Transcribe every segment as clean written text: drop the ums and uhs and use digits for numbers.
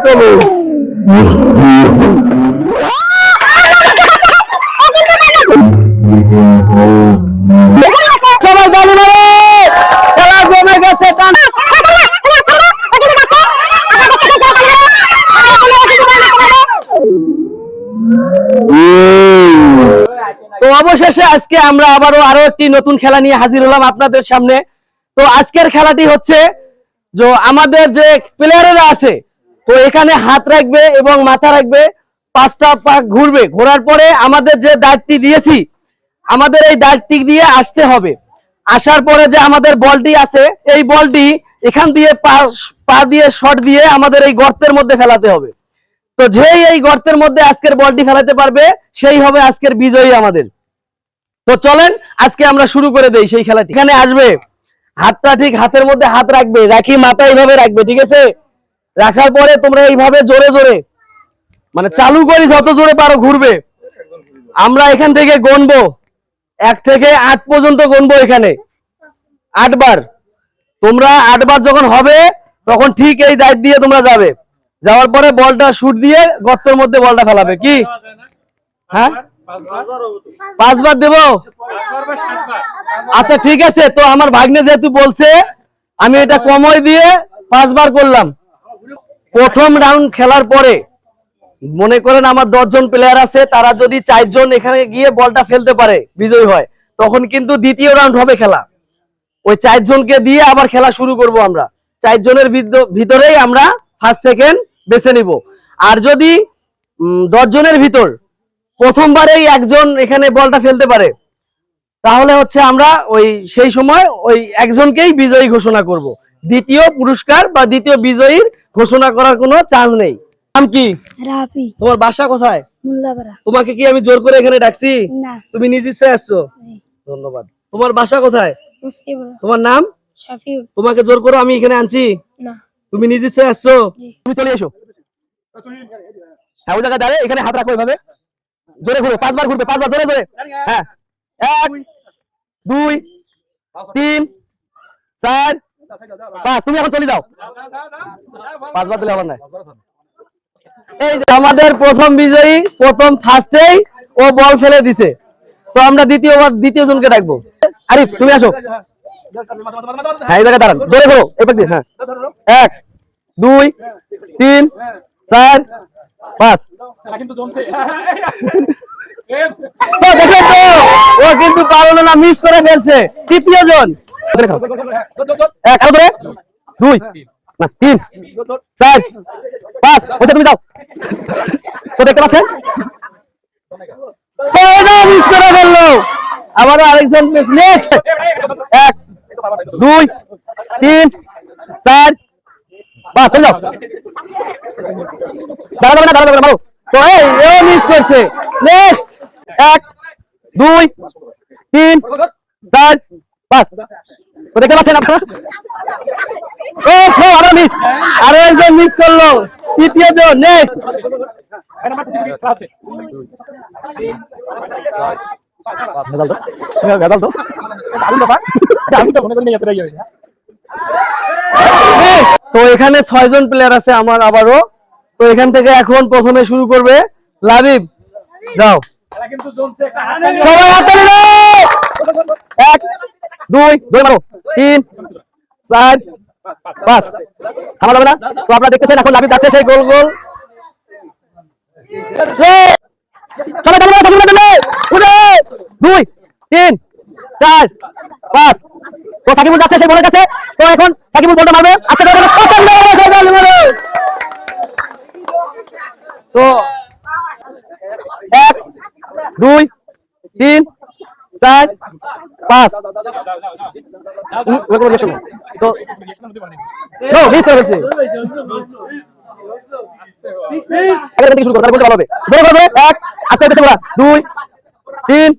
চলো। সবাই তালি মারো, খেলা জমে গেছে। তো অবশেষে আজকে আমরা আরো একটি নতুন খেলা নিয়ে হাজির হলাম আপনাদের সামনে। তো আজকের খেলাটি হচ্ছে যে আমাদের যে প্লেয়াররা আছে, তো এখানে হাত রাখবে এবং মাথা রাখবে, 5টা পাক ঘুরবে, ঘোরার পরে আমাদের যে দায়িত্ব দিয়েছি, আমাদের এই দায়িত্ব দিয়ে আসতে হবে। আসার পরে যে আমাদের বলটি আছে, এই বলটি এখান দিয়ে পা দিয়ে শট দিয়ে আমাদের এই গর্তের মধ্যে ফেলাতে হবে। তো যেই এই গর্তের মধ্যে আজকের বলটি ফেলাতে পারবে, সেই হবে আজকের বিজয়ী আমাদের। তো চলেন আজকে আমরা শুরু করে দেই সেই খেলাটি। এখানে আসবে, হাতটা ঠিক হাতের মধ্যে হাত রাখবে, রাখি মাথা এইভাবে রাখবে, ঠিক আছে? রাখার পরে তোমরা এইভাবে জোরে জোরে মানে চালু করি, যত জোরে পারো ঘুরবে। আমরা এখান থেকে গণবো, 1 থেকে 8 পর্যন্ত গণবো। এখানে 8 বার। তোমরা 8 বার যখন হবে, তখন ঠিক এই দায়িত্ব দিয়ে তোমরা যাবে। যাওয়ার পরে বলটা শুট দিয়ে গর্তের মধ্যে বলটা ফেলাবে। কি হ্যাঁ 5 বার দেবো? আচ্ছা ঠিক আছে। তো আমার ভাগ্নে যেহেতু বলছে, আমি এটা কমই দিয়ে 5 বার করলাম। প্রথম রাউন্ড খেলার পরে মনে করেন আমার 10 জন প্লেয়ার আছে, তারা যদি 4 জন এখানে গিয়ে বলটা ফেলতে পারে, বিজয়ী হয়, তখন কিন্তু দ্বিতীয় রাউন্ড হবে খেলা। ওই 4 জনকে দিয়ে আবার খেলা শুরু করব আমরা। 4 জনের ভিতরেই আমরা ফার্স্ট সেকেন্ড বেছে নিব। আর যদি 10 জনের ভিতর প্রথমবারেই একজন এখানে বলটা ফেলতে পারে, তাহলে হচ্ছে আমরা সেই সময় ওই একজনকেই বিজয়ী ঘোষণা করব। দ্বিতীয় পুরস্কার বা দ্বিতীয় বিজয়ীর ঘোষণা করার কোনো চান্স নেই। নাম কি? রাফি। তোমার বাসা কোথায়? মোল্লাপাড়া। তোমাকে কি আমি জোর করে এখানে ডাকছি? না। তুমি নিজ ইচ্ছায় আসছো? ধন্যবাদ। তোমার বাসা কোথায়? মুস্তিপাড়া। তোমার নাম? শাফিউল। তোমাকে জোর করে আমি এখানে আনছি? না। তুমি নিজ ইচ্ছায় আসছো? তুমি চলে এসো। হ্যাঁ, ওই জায়গায় দাঁড়িয়ে এখানে হাত রাখো, এভাবে জোরে ঘুরো, 5 বার ঘুরবে, 5 বার জোরে জোরে। হ্যাঁ, 1 2 3 4 5। তুমি এখন চলে যাও। 5 বার দিলে আবার নাই। এই যে আমাদের প্রথম বিজয়ী, প্রথম ফার্স্টেই ও বল ফেলে দিছে। তো আমরা দ্বিতীয় জনকে ডাকবো। আরিফ তুমি আসো। হ্যাঁ, এই জায়গায় দাঁড়ান, জোরে ঘুরো এবার দিয়ে। হ্যাঁ, 1 2 3 4 5। ও কিন্তু পারলো না, মিস করে ফেলছে। তৃতীয় জন 1 2 না 3 4 5। তুমি যাও। তো দেখতে পাচ্ছেন মিস করে ফেললো। আবারও আরেকজন মিস। নেক্সট 1 2 3 4 5। চলে যাও। দাঁড়াবে না মারো। তো এই মিস করছে। নেক্সট 1 2 3 4 5। তো দেখতে পাচ্ছেন আপনারা, আবার মিস। আরো একজন মিস করলো, তৃতীয় জন। নেক্সট তো এখানে 6 জন প্লেয়ার আছে আমার আবারও। তো এখান থেকে এখন প্রথমে শুরু করবে লাবিব। যাও সবাই হাততালি দাও। 1 2 জোরে মারো 3 4 5। থামা যাবে না। তো আপনারা দেখতেছেন এখন লাবিব যাচ্ছে সেই গোল গোল। সবাই তালি মারো, সাকিব মারবে। 2 3 4 5। তো সাকিবুল যাচ্ছে সেই বলের কাছে। তো এখন সাকিবুল বলটা মারবে। আজকে তো 1 2 3 4 5। তো মিস করে ফেলছে। শুরু করো, তাহলে ভালো হবে। জোরে জোরে 1 আস্তে আস্তে 2 3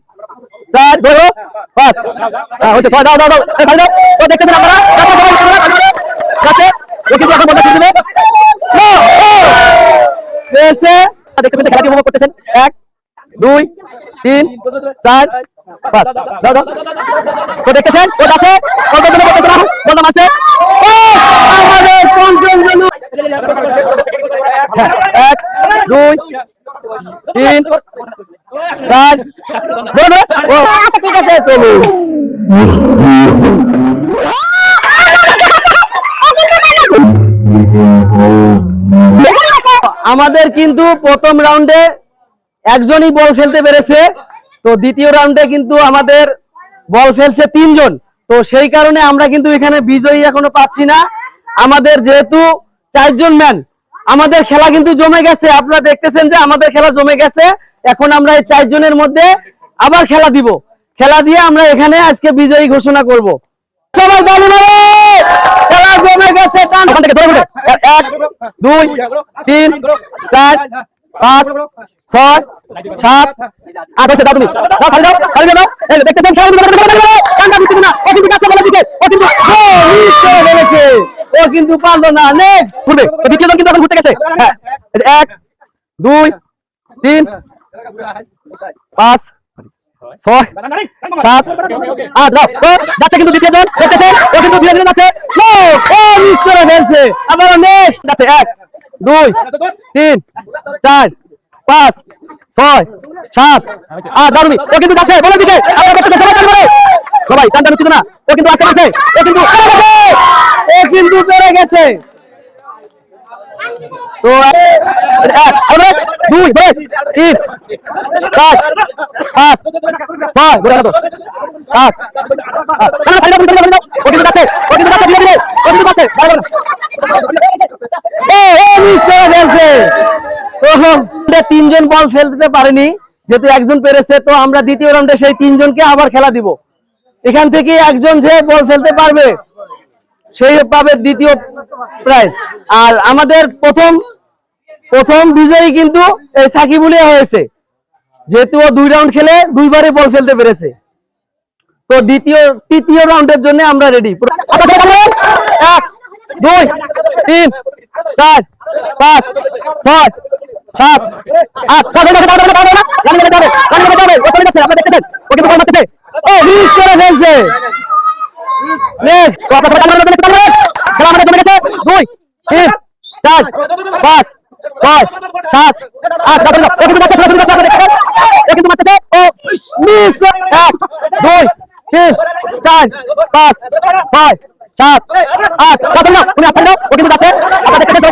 4 জোরে 5। হ্যাঁ হচ্ছে 6। দাও দাও দাও। তো দেখতেছেন আপনারা যাচ্ছে। দেখি এখন বলটা শুরু দিবে। দেখতেছেন খেলাটি উপভোগ করতেছেন। 1 2 3 4 5। দাও দাও। তো দেখতেছেন ও যাচ্ছে, কতজন করতেছেন বলটা মারছে। আমাদের পঞ্চম জন এক, দুই, তিন, চার, ধরো, ধরো। ও, আচ্ছা, ঠিক আছে, চলুন। আমাদের কিন্তু প্রথম রাউন্ডে একজনই বল ফেলতে পেরেছে, তো দ্বিতীয় রাউন্ডে কিন্তু আমাদের বল ফেলছে তিনজন। তো সেই কারণে আমরা কিন্তু এখানে বিজয়ী এখনো পাচ্ছি না। আমাদের যেহেতু চারজন ম্যান, আমাদের খেলা কিন্তু জমে গেছে। আপনারা দেখতেছেন যে আমাদের খেলা জমে গেছে। এখন আমরা এই চারজনের মধ্যে আবার খেলা দিব, খেলা দিয়ে আমরা এখানে আজকে বিজয়ী ঘোষণা করব। সবাই বলুন, খেলা জমে গেছে। টান ওখান থেকে, এক, দুই, তিন, চার, পাঁচ, ছয়, সাত, আট, হচ্ছে যাও তুমি, যাও, খালি যাও, খালি যাও। এই যে দেখতেছেন খেলা টানটা দিচ্ছে না, ও কিন্তু যাচ্ছে বলের দিকে, ও কিন্তু মিস করে ফেলেছে, ও কিন্তু পারলো না। নেক্সট ছুটবে, দ্বিতীয় জন কিন্তু এখন ঘুরতে গেছে। হ্যাঁ, এই যে এক, দুই, তিন, পাঁচ, ছয়, সাত, আট, যাও। ও যাচ্ছে কিন্তু দ্বিতীয় জন, দেখতেছেন ও কিন্তু ধীরে ধীরে যাচ্ছে, ও মিস করে ফেলছে। আবার নেক্সট যাচ্ছে, এক, দুই, তিন, চার, পাঁচ, ছয়, সাত, আট, যাও তুমি, ও কিন্তু যাচ্ছে বলের দিকে। আপনারা দেখতেছেন সবাই টান করে, সবাই টান টান না, ও কিন্তু আসতে পারছে, ও কিন্তু পেরে গেছে। তো এক, দুই, তিন, চার, পাঁচ, ছয়, সাত, ও কিন্তু যাচ্ছে, ও কিন্তু যাচ্ছে, ধীরে ধীরে, ও কিন্তু যাচ্ছে, মিস করে ফেলছে। তো তিনজন বল ফেলতে পারেনি, যেহেতু একজন পেরেছে, তো আমরা দ্বিতীয় রাউন্ডে সেই তিনজনকে আবার খেলা দিব। এখান থেকে একজন যে বল ফেলতে পারবে সেই পাবে দ্বিতীয় প্রাইজ। আর আমাদের প্রথম বিজয়ী কিন্তু এই সাকিবুল হয়েছে, যেহেতু ও 2 রাউন্ড খেলে 2বারই বল ফেলতে পেরেছে। তো তৃতীয় রাউন্ডের জন্য আমরা রেডি। 1, 2, 3, 4, 5, 6, 7, 8, মিস করে ফেলছে। নেক্সট, খেলা আমাদের জমে গেছে। 2, 3, 4, 5, 6, 7, 8, কিন্তু মারতেছে, ও মিস করে। 1, 2, 3, 4, 5, 6, 7, 8, উনি আচ্ছা দাও, ও কিন্তু যাচ্ছে, আপনারা দেখতেছেন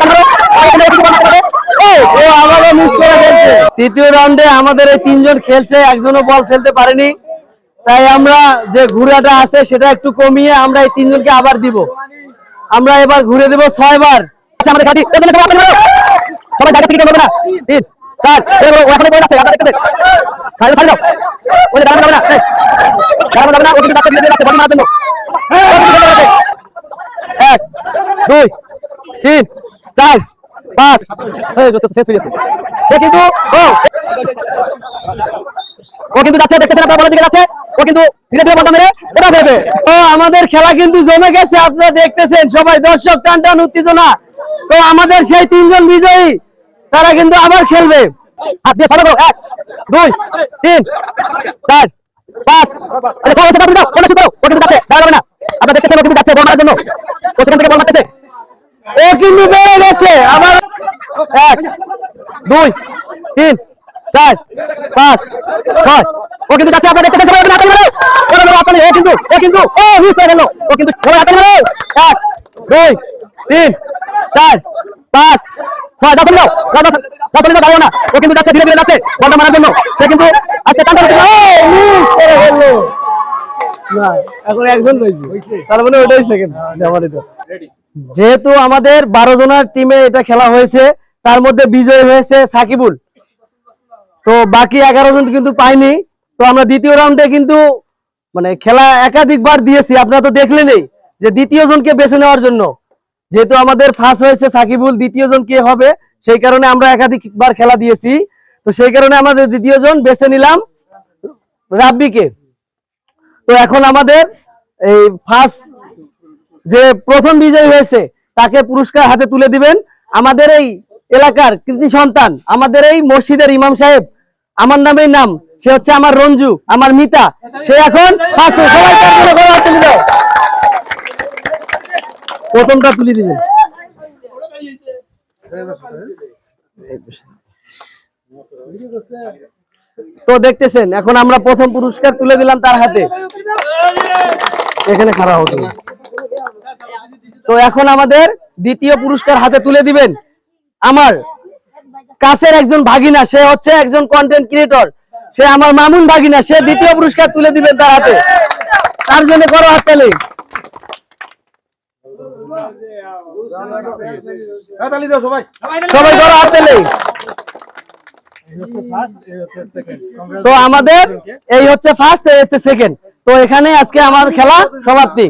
ও আবারও মিস করে ফেলছে। তৃতীয় রাউন্ডে আমাদের এই তিনজন খেলছে, একজনও বল ফেলতে পারেনি। তাই আমরা যে ঘুরাটা আছে সেটা একটু কমিয়ে আমরা এই তিনজনকে আবার দিব। আমরা এবার ঘুরে দেব 6 বার। আমাদের গাড়ি সবাই জায়গা থেকে করবে না। 3, 4, ওখানে বই আছে, আপনারা দেখতেছেন, খালি খালি দাও, ওই যে দাঁড়ানো যাবে না, দাঁড়ানো যাবে না, ও কিন্তু যাচ্ছে, ধীরে ধীরে যাচ্ছে বডি মারার জন্য। 1, 2, 3, 4, 5, শেষ হয়ে গেছে। সে কিন্তু ও কিন্তু যাচ্ছে, দেখতেছেন আপনারা বলের দিকে যাচ্ছে, ও কিন্তু ধীরে ধীরে বলটা মেরে এটা দেবে। তো আমাদের খেলা কিন্তু জমে গেছে, আপনারা দেখতেছেন সবাই, দর্শক টান টান উত্তেজনা। তো আমাদের সেই তিনজন বিজয়ী, তারা কিন্তু আবার খেলবে। হাত দিয়ে সরো, 1, 2, 3, 4, 5, ও কিন্তু যাচ্ছে, দাঁড়াবে না, আপনারা দেখতেছেন ও কিন্তু যাচ্ছে বল মারার জন্য, ও সেখান থেকে বল মারতেছে, ও কিন্তু বেড়ে গেছে। আবার 1, 2, 3, 4, 5, 6, ও কিন্তু যাচ্ছে, আপনারা দেখতেছেন সবাই, ও কিন্তু মিস হয়ে গেল, ও কিন্তু সবাই হাতে মারো। 1, 2, 3, 4, 5, 6, দাও দাও দাও না, ও কিন্তু যাচ্ছে, ধীরে ধীরে যাচ্ছে বলটা মারার জন্য। সে কিন্তু আজকে টান টান মিস করে ফেললো। না, এখন একজন রয়েছে, তার মানে ওটাই সেকেন্ড আমাদের। যেহেতু আমাদের 12 জনের টিমে এটা খেলা হয়েছে, তার মধ্যে বিজয়ী হয়েছে সাকিবুল, তো বাকি 11 জন কিন্তু পাইনি। তো আমরা দ্বিতীয় রাউন্ডে কিন্তু মানে খেলা একাধিকবার দিয়েছি, আপনারা তো দেখলেনই যে দ্বিতীয় জনকে বেছে নেওয়ার জন্য, যেহেতু আমাদের ফার্স্ট হয়েছে সাকিবুল, দ্বিতীয় জন কে হবে সেই কারণে আমরা একাধিকবার খেলা দিয়েছি। তো সেই কারণে আমাদের দ্বিতীয় জন বেছে নিলাম রাব্বিকে। তো এখন আমাদের এই ফার্স্ট যে প্রথম বিজয়ী হয়েছে তাকে পুরস্কার হাতে তুলে দিবেন আমাদের এই এলাকার কৃতি সন্তান, আমাদের এই মসজিদের ইমাম সাহেব, আমার নামেই নাম, সে হচ্ছে আমার রঞ্জু, আমার মিতা, সে এখন সবাই তুলে দাও, প্রথমটা তুলে দিবেন। তো দেখতেছেন এখন আমরা প্রথম পুরস্কার তুলে দিলাম তার হাতে, এখানে খারাপ হতো। তো এখন আমাদের দ্বিতীয় পুরস্কার হাতে তুলে দিবেন আমার কাছের একজন ভাগিনা, সে হচ্ছে একজন কন্টেন্ট ক্রিয়েটর, সে আমার মামুন ভাগিনা, সে দ্বিতীয় পুরস্কার তুলে দিবেন তার হাতে। তার জন্য করো হাততালি, সবাই করো হাততালি। তো আমাদের এই হচ্ছে ফার্স্ট, এই হচ্ছে সেকেন্ড। তো এখানে আজকে আমার খেলা সমাপ্তি।